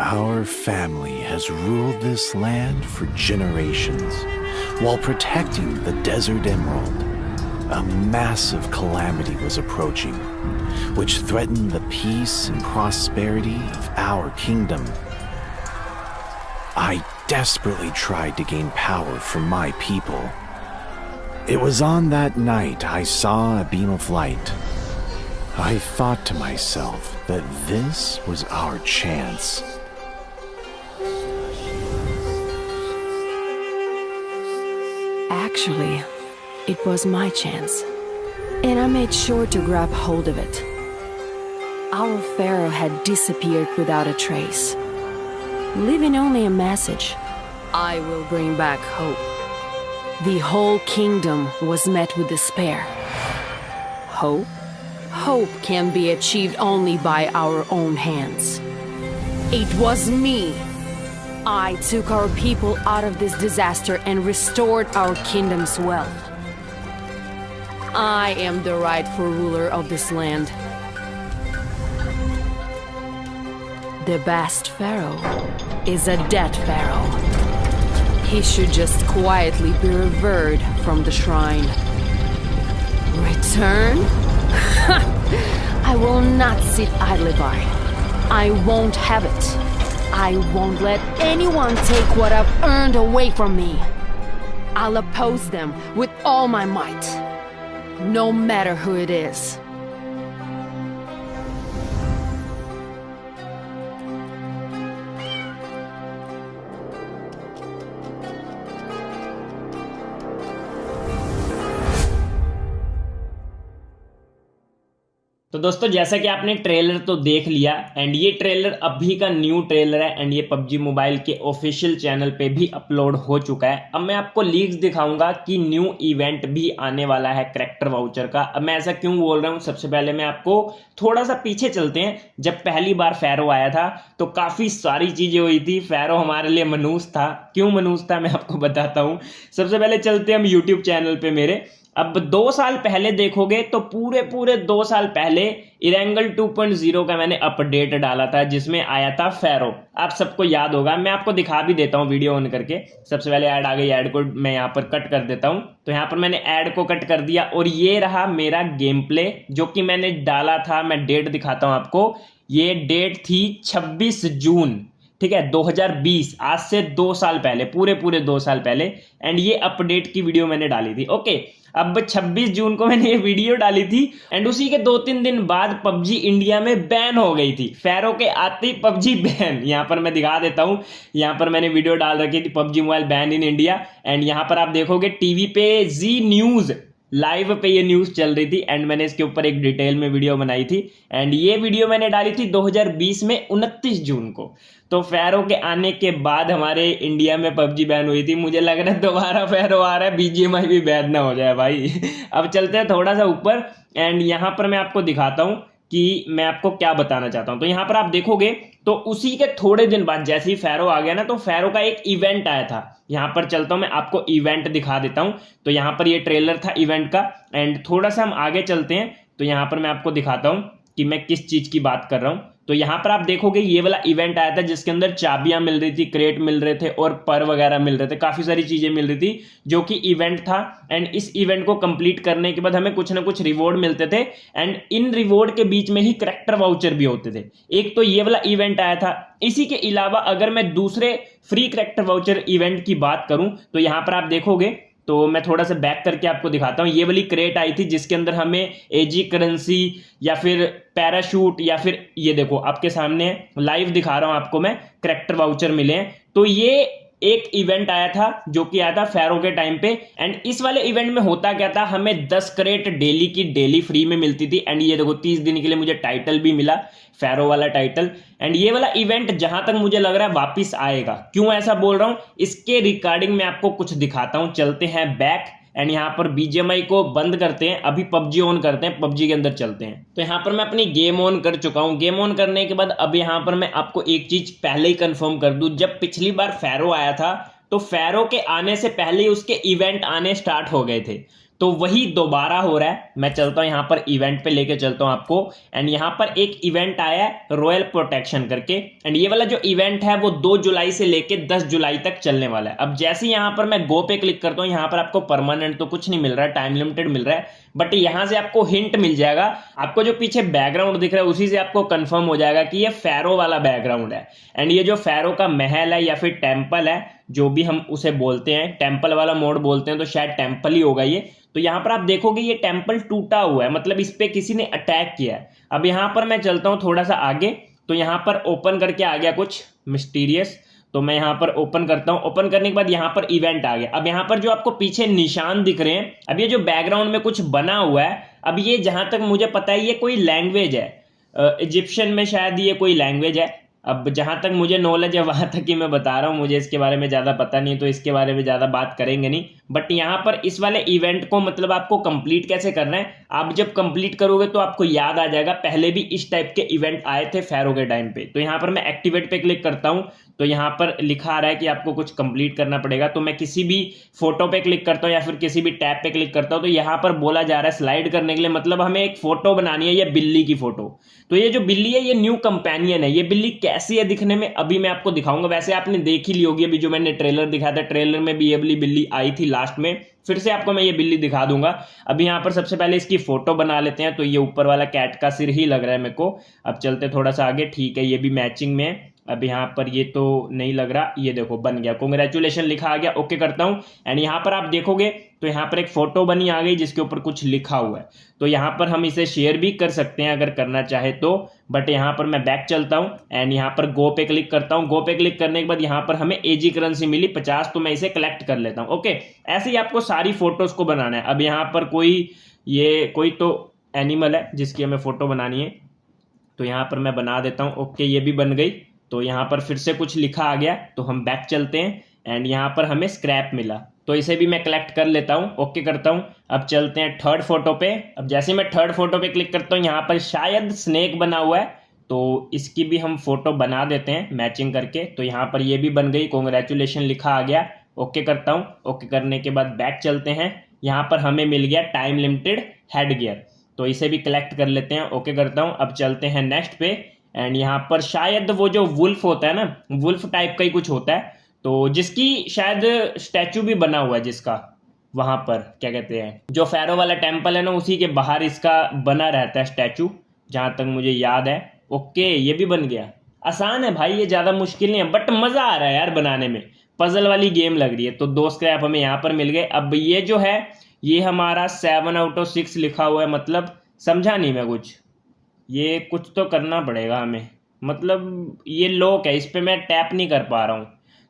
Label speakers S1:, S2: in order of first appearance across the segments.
S1: Our family has ruled this land for generations while protecting the Desert Emerald. A massive calamity was approaching, which threatened the peace and prosperity of our kingdom. I desperately tried to gain power for my people. It was on that night I saw a beam of light. I thought to myself that this was our chance.
S2: Actually, it was my chance, and I made sure to grab hold of it. Our pharaoh had disappeared without a trace, leaving only a message: I will bring back hope. The whole kingdom was met with despair. Hope? Hope can be achieved only by our own hands. It was me. I took our people out of this disaster and restored our kingdom's wealth. I am the rightful ruler of this land. The best pharaoh is a dead pharaoh. He should just quietly be revered from the shrine. Return? I will not sit idly by. I won't have it. I won't let anyone take what I've earned away from me. I'll oppose them with all my might, no matter who it is.
S3: तो दोस्तों जैसा कि आपने trailer तो देख लिया and ये trailer अभी का न्यू ट्रेलर है एंड ये पबजी मोबाइल के ऑफिशियल चैनल पे भी अपलोड हो चुका है। अब मैं आपको लीक्स दिखाऊंगा कि न्यू इवेंट भी आने वाला है करैक्टर वाउचर का। अब मैं ऐसा क्यों बोल रहा हूँ, सबसे पहले मैं आपको थोड़ा सा पीछे चलते हैं। जब पहली बार फैरो आया था तो काफी सारी चीजें हुई थी। फैरो हमारे लिए मनूस था। क्यों मनूस था मैं आपको बताता हूँ। सबसे पहले चलते हैं हम यूट्यूब चैनल पे मेरे। अब 2 साल पहले देखोगे तो पूरे 2 साल पहले इरेंगल 2.0 का मैंने अपडेट डाला था जिसमें आया था फैरो। आप सबको याद होगा, मैं आपको दिखा भी देता हूं वीडियो ऑन करके। सबसे पहले ऐड आ गई, ऐड को मैं यहां पर कट कर देता हूं। तो यहां पर मैंने ऐड को कट कर दिया और ये रहा मेरा गेम प्ले जो कि मैंने डाला था। मैं डेट दिखाता हूं आपको। ये डेट थी 26 जून, ठीक है, 2020, आज से 2 साल पहले, पूरे 2 साल पहले। एंड ये अपडेट की वीडियो मैंने डाली थी। ओके, अब 26 जून को मैंने ये वीडियो डाली थी एंड उसी के 2-3 दिन बाद पबजी इंडिया में बैन हो गई थी। फैरो के आते ही पबजी बैन। यहां पर मैं दिखा देता हूं, यहां पर मैंने वीडियो डाल रखी थी PUBG mobile ban in India. And यहां पर आप देखोगे टीवी पे जी न्यूज लाइव पे ये न्यूज चल रही थी एंड मैंने इसके ऊपर एक डिटेल में वीडियो बनाई थी। एंड ये वीडियो मैंने डाली थी 2020 में 29 जून को। तो फैरो के आने के बाद हमारे इंडिया में पबजी बैन हुई थी। मुझे लग रहा है दोबारा फैरो आ रहा है, बीजीएमआई भी बैन ना हो जाए भाई। अब चलते हैं थोड़ा सा ऊपर एंड यहां पर मैं आपको दिखाता हूं कि मैं आपको क्या बताना चाहता हूं। तो यहां पर आप देखोगे तो उसी के थोड़े दिन बाद जैसे ही फैरो आ गया ना, तो फैरो का एक इवेंट आया था। यहां पर चलता हूं, मैं आपको इवेंट दिखा देता हूं। तो यहां पर ये ट्रेलर था इवेंट का एंड थोड़ा सा हम आगे चलते हैं तो यहां पर मैं आपको दिखाता हूं कि मैं किस चीज की बात कर रहा हूं। तो यहां पर आप देखोगे ये वाला इवेंट आया था जिसके अंदर चाबियां मिल रही थी, क्रेट मिल रहे थे और पर वगैरह मिल रहे थे, काफी सारी चीजें मिल रही थी जो कि इवेंट था। एंड इस इवेंट को कंप्लीट करने के बाद हमें कुछ ना कुछ रिवॉर्ड मिलते थे एंड इन रिवॉर्ड के बीच में ही करैक्टर वाउचर भी होते थे। एक तो ये वाला इवेंट आया था। इसी के अलावा अगर मैं दूसरे फ्री करैक्टर वाउचर इवेंट की बात करूं तो यहां पर आप देखोगे तो मैं थोड़ा सा बैक करके आपको दिखाता हूं। ये वाली क्रेट आई थी जिसके अंदर हमें एजी करेंसी या फिर पैराशूट या फिर ये देखो आपके सामने लाइव दिखा रहा हूं आपको मैं, करैक्टर वाउचर मिले हैं। तो ये एक इवेंट आया था जो कि आया था फैरो के टाइम पे। एंड इस वाले इवेंट में होता क्या था, हमें 10 क्रेट डेली की डेली फ्री में मिलती थी। एंड ये देखो 30 दिन के लिए मुझे टाइटल भी मिला, फैरो वाला टाइटल। एंड ये वाला इवेंट जहां तक मुझे लग रहा है वापिस आएगा। क्यों ऐसा बोल रहा हूं, इसके रिगार्डिंग में आपको कुछ दिखाता हूं। चलते हैं बैक एंड यहाँ पर बीजीएमआई को बंद करते हैं, अभी पबजी ऑन करते हैं, पबजी के अंदर चलते हैं। तो यहाँ पर मैं अपनी गेम ऑन कर चुका हूँ। गेम ऑन करने के बाद अब यहाँ पर मैं आपको एक चीज पहले ही कंफर्म कर दूं, जब पिछली बार फैरो आया था तो फैरो के आने से पहले ही उसके इवेंट आने स्टार्ट हो गए थे। तो वही दोबारा हो रहा है। मैं चलता हूं यहां पर इवेंट पे लेके चलता हूं आपको, एंड यहां पर एक इवेंट आया है रॉयल प्रोटेक्शन करके, एंड ये वाला जो इवेंट है वो 2 जुलाई से लेके 10 जुलाई तक चलने वाला है। अब जैसे यहां पर मैं गो पे क्लिक करता हूं, यहां पर आपको परमानेंट तो कुछ नहीं मिल रहा है, टाइम लिमिटेड मिल रहा है, बट यहां से आपको हिंट मिल जाएगा। आपको जो पीछे बैकग्राउंड दिख रहा है उसी से आपको कंफर्म हो जाएगा कि ये फैरो वाला बैकग्राउंड है। एंड ये जो फैरो का महल है या फिर टेम्पल है, जो भी हम उसे बोलते हैं, टेम्पल वाला मोड बोलते हैं, तो शायद टेम्पल ही होगा ये। तो यहां पर आप देखोगे ये टेम्पल टूटा हुआ है, मतलब इस पे किसी ने अटैक किया है। अब यहां पर मैं चलता हूं थोड़ा सा आगे, तो यहां पर ओपन करके आ गया कुछ मिस्टीरियस, तो मैं यहां पर ओपन करता हूं। ओपन करने के बाद यहां पर इवेंट आ गया। अब यहां पर जो आपको पीछे निशान दिख रहे हैं, अब ये जो बैकग्राउंड में कुछ बना हुआ है, अब ये जहां तक मुझे पता है ये कोई लैंग्वेज है, इजिप्शियन में शायद ये कोई लैंग्वेज है। अब जहां तक मुझे नॉलेज है वहां तक ही मैं बता रहा हूं, मुझे इसके बारे में ज्यादा पता नहीं, तो इसके बारे में ज्यादा बात करेंगे नहीं। बट यहां पर इस वाले इवेंट को मतलब आपको कंप्लीट कैसे करना है, आप जब कंप्लीट करोगे तो आपको याद आ जाएगा, पहले भी इस टाइप के इवेंट आए थे फैरो के टाइम पे। तो यहां पर मैं एक्टिवेट पे क्लिक करता हूं, तो यहां पर लिखा आ रहा है कि आपको कुछ कंप्लीट करना पड़ेगा। तो मैं किसी भी फोटो पे क्लिक करता हूं या फिर किसी भी टैब पे क्लिक करता हूं, तो यहां पर बोला जा रहा है स्लाइड करने के लिए, मतलब हमें एक फोटो बनानी है, ये बिल्ली की फोटो। तो ये जो बिल्ली है ये न्यू कंपेनियन है। ये बिल्ली कैसी है दिखने में अभी मैं आपको दिखाऊंगा। वैसे आपने देख ही ली होगी, अभी जो मैंने ट्रेलर दिखाया था, ट्रेलर में भी ये वाली बिल्ली आई थी लास्ट में, फिर से आपको मैं ये बिल्ली दिखा दूंगा। अभी यहाँ पर सबसे पहले इसकी फोटो बना लेते हैं। तो ये ऊपर वाला कैट का सिर ही लग रहा है मेरे को। अब चलते थोड़ा सा आगे, ठीक है ये भी मैचिंग में है। अब यहाँ पर ये तो नहीं लग रहा, ये देखो बन गया, कांग्रेचुलेशन लिखा आ गया। ओके करता हूँ, एंड यहाँ पर आप देखोगे तो यहाँ पर एक फोटो बनी आ गई जिसके ऊपर कुछ लिखा हुआ है। तो यहाँ पर हम इसे शेयर भी कर सकते हैं अगर करना चाहे तो, बट यहाँ पर मैं बैक चलता हूँ एंड यहाँ पर गो पे क्लिक करता हूँ। गो पे क्लिक करने के बाद यहाँ पर हमें एजी करेंसी मिली 50, तो मैं इसे कलेक्ट कर लेता हूँ। ओके, ऐसे ही आपको सारी फोटोज को बनाना है। अब यहाँ पर कोई तो एनिमल है जिसकी हमें फोटो बनानी है, तो यहाँ पर मैं बना देता हूँ। ओके, ये भी बन गई। तो यहाँ पर फिर से कुछ लिखा आ गया, तो हम बैक चलते हैं एंड यहाँ पर हमें स्क्रैप मिला, तो इसे भी मैं कलेक्ट कर लेता हूँ। ओके करता हूँ। अब चलते हैं थर्ड फोटो पे। अब जैसे मैं थर्ड फोटो पे क्लिक करता हूँ, यहाँ पर शायद स्नेक बना हुआ है, तो इसकी भी हम फोटो बना देते हैं मैचिंग करके। तो यहाँ पर ये भी बन गई, कांग्रेचुलेशन लिखा आ गया। ओके करता हूँ। ओके करने के बाद बैक चलते हैं, यहाँ पर हमें मिल गया टाइम लिमिटेड हेड गियर, तो इसे भी कलेक्ट कर लेते हैं। ओके करता हूँ। अब चलते हैं नेक्स्ट पे, एंड यहाँ पर शायद वो जो वुल्फ होता है ना, वुल्फ टाइप का ही कुछ होता है, तो जिसकी शायद स्टैचू भी बना हुआ है, जिसका वहां पर क्या कहते हैं, जो फैरो वाला टेम्पल है ना, उसी के बाहर इसका बना रहता है स्टैचू, जहां तक मुझे याद है। ओके, ये भी बन गया। आसान है भाई, ये ज्यादा मुश्किल नहीं है, बट मजा आ रहा है यार बनाने में, पजल वाली गेम लग रही है। तो 2 स्क्रैप हमें यहाँ पर मिल गए। अब ये जो है ये हमारा 7 आउट ऑफ 6 लिखा हुआ है, मतलब समझा नहीं मैं कुछ, ये कुछ तो करना पड़ेगा हमें, मतलब ये लॉक है, इस पे मैं टैप नहीं कर पा रहा हूँ,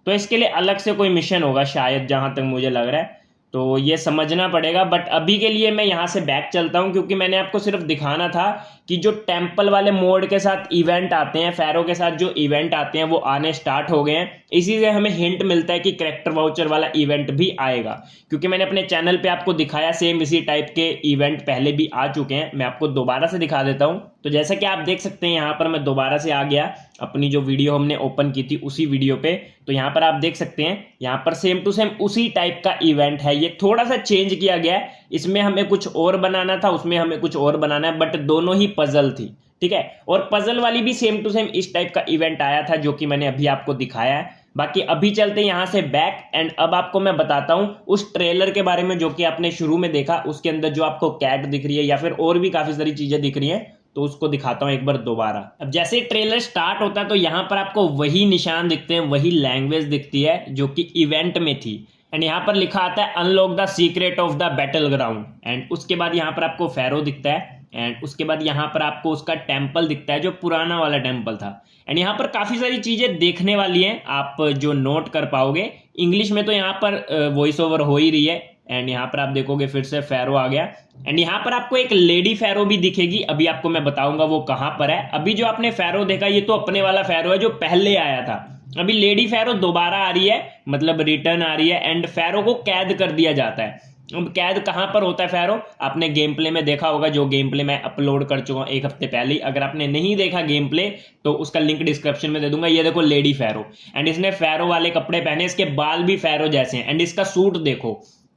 S3: तो इसके लिए अलग से कोई मिशन होगा शायद, जहां तक मुझे लग रहा है, तो ये समझना पड़ेगा। बट अभी के लिए मैं यहाँ से बैक चलता हूँ, क्योंकि मैंने आपको सिर्फ दिखाना था कि जो टेम्पल वाले मोड के साथ इवेंट आते हैं, फैरो के साथ जो इवेंट आते हैं वो आने स्टार्ट हो गए हैं। इसी से हमें हिंट मिलता है कि कैरेक्टर वाउचर वाला इवेंट भी आएगा, क्योंकि मैंने अपने चैनल पे आपको दिखाया, सेम इसी टाइप के इवेंट पहले भी आ चुके हैं। मैं आपको दोबारा से दिखा देता हूँ। तो जैसा कि आप देख सकते हैं, यहाँ पर मैं दोबारा से आ गया अपनी जो वीडियो हमने ओपन की थी उसी वीडियो पे। तो यहाँ पर आप देख सकते हैं, यहाँ पर सेम टू सेम उसी टाइप का इवेंट है, ये थोड़ा सा चेंज किया गया है, इसमें हमें कुछ और बनाना था, उसमें हमें कुछ और बनाना है, बट दोनों ही पजल थी, ठीक है। और पजल वाली भी सेम टू सेम इस टाइप का इवेंट आया था, जो कि मैंने अभी आपको दिखाया है। बाकी अभी चलते हैं यहाँ से बैक, एंड अब आपको मैं बताता हूँ उस ट्रेलर के बारे में जो कि आपने शुरू में देखा, उसके अंदर जो आपको कैट दिख रही है या फिर और भी काफी सारी चीजें दिख रही हैं, तो उसको दिखाता हूं एक बार दोबारा। अब जैसे ट्रेलर स्टार्ट होता है तो यहां पर आपको वही निशान दिखते हैं, वही लैंग्वेज दिखती है जो कि इवेंट में थी, एंड यहां पर लिखा आता है unlock the secret of the battle ground. And उसके बाद यहां पर आपको फैरो दिखता है, एंड उसके बाद यहां पर आपको उसका टेम्पल दिखता है जो पुराना वाला टेम्पल था। एंड यहाँ पर काफी सारी चीजें देखने वाली हैं, आप जो नोट कर पाओगे। इंग्लिश में तो यहाँ पर वॉइस ओवर हो ही रही है, एंड यहाँ पर आप देखोगे फिर से फैरो आ गया, एंड यहाँ पर आपको एक लेडी फैरो भी दिखेगी। अभी आपको मैं बताऊंगा वो कहां पर है। अभी जो आपने फैरो देखा ये तो अपने वाला फैरो है जो पहले आया था। अभी लेडी फैरो दोबारा आ रही है, मतलब रिटर्न आ रही है, एंड फैरो को कैद कर दिया जाता है। अब कैद कहां पर होता है फैरो, आपने गेम प्ले में देखा होगा, जो गेम प्ले मैं अपलोड कर चुका हूं 1 हफ्ते पहले ही। अगर आपने नहीं देखा गेम प्ले तो उसका लिंक डिस्क्रिप्शन में दे दूंगा। ये देखो लेडी फैरो, एंड इसने फैरो वाले कपड़े पहने, इसके बाल भी फैरो जैसे हैं, एंड इसका सूट देखो,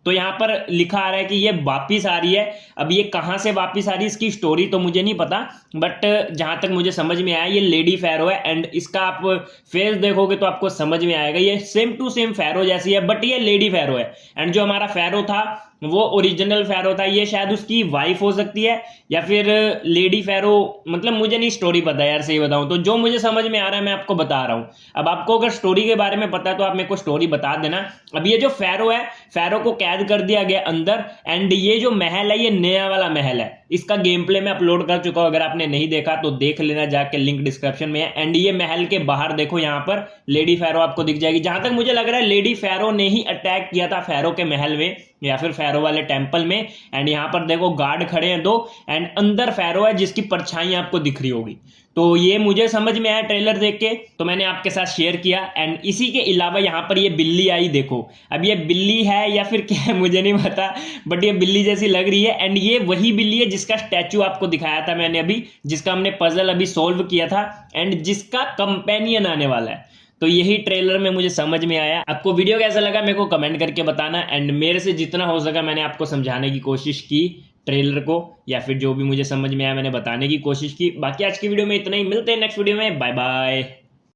S3: तो यहाँ पर लिखा आ रहा है कि ये वापिस आ रही है। अब ये कहाँ से वापिस आ रही है इसकी स्टोरी तो मुझे नहीं पता, बट जहाँ तक मुझे समझ में आया ये लेडी फैरो है। एंड इसका आप फेस देखोगे तो आपको समझ में आएगा ये सेम टू सेम फैरो जैसी है, बट ये लेडी फैरो है। एंड जो हमारा फैरो था वो ओरिजिनल फैरो था, ये शायद उसकी वाइफ हो सकती है या फिर लेडी फैरो, मतलब मुझे नहीं स्टोरी पता यार, सही बताऊं तो। जो मुझे समझ में आ रहा है मैं आपको बता रहा हूं। अब आपको अगर स्टोरी के बारे में पता है तो आप मेरे को स्टोरी बता देना। अब ये जो फैरो है, फैरो को कैद कर दिया गया अंदर। एंड ये जो महल है ये नया वाला महल है, इसका गेम प्ले मैं अपलोड कर चुका हूं, अगर आपने नहीं देखा तो देख लेना जाके, लिंक डिस्क्रिप्शन में है। एंड ये महल के बाहर देखो, यहाँ पर लेडी फैरो आपको दिख जाएगी। जहां तक मुझे लग रहा है लेडी फैरो ने ही अटैक किया था फैरो के महल में या फिर फैरो वाले टेंपल में। एंड यहाँ पर देखो गार्ड खड़े हैं 2, एंड अंदर फैरो है जिसकी परछाई आपको दिख रही होगी। तो ये मुझे समझ में आया ट्रेलर देख के, तो मैंने आपके साथ शेयर किया। एंड इसी के अलावा यहाँ पर ये बिल्ली आई, देखो अब ये बिल्ली है या फिर क्या है मुझे नहीं पता, बट ये बिल्ली जैसी लग रही है। एंड ये वही बिल्ली है जिसका स्टैचू आपको दिखाया था मैंने अभी, जिसका हमने पजल अभी सोल्व किया था एंड जिसका कंपेनियन आने वाला है। तो यही ट्रेलर में मुझे समझ में आया। आपको वीडियो कैसा लगा मेरे को कमेंट करके बताना। एंड मेरे से जितना हो सका मैंने आपको समझाने की कोशिश की ट्रेलर को, या फिर जो भी मुझे समझ में आया मैंने बताने की कोशिश की। बाकी आज की वीडियो में इतना ही, मिलते हैं नेक्स्ट वीडियो में, बाय बाय।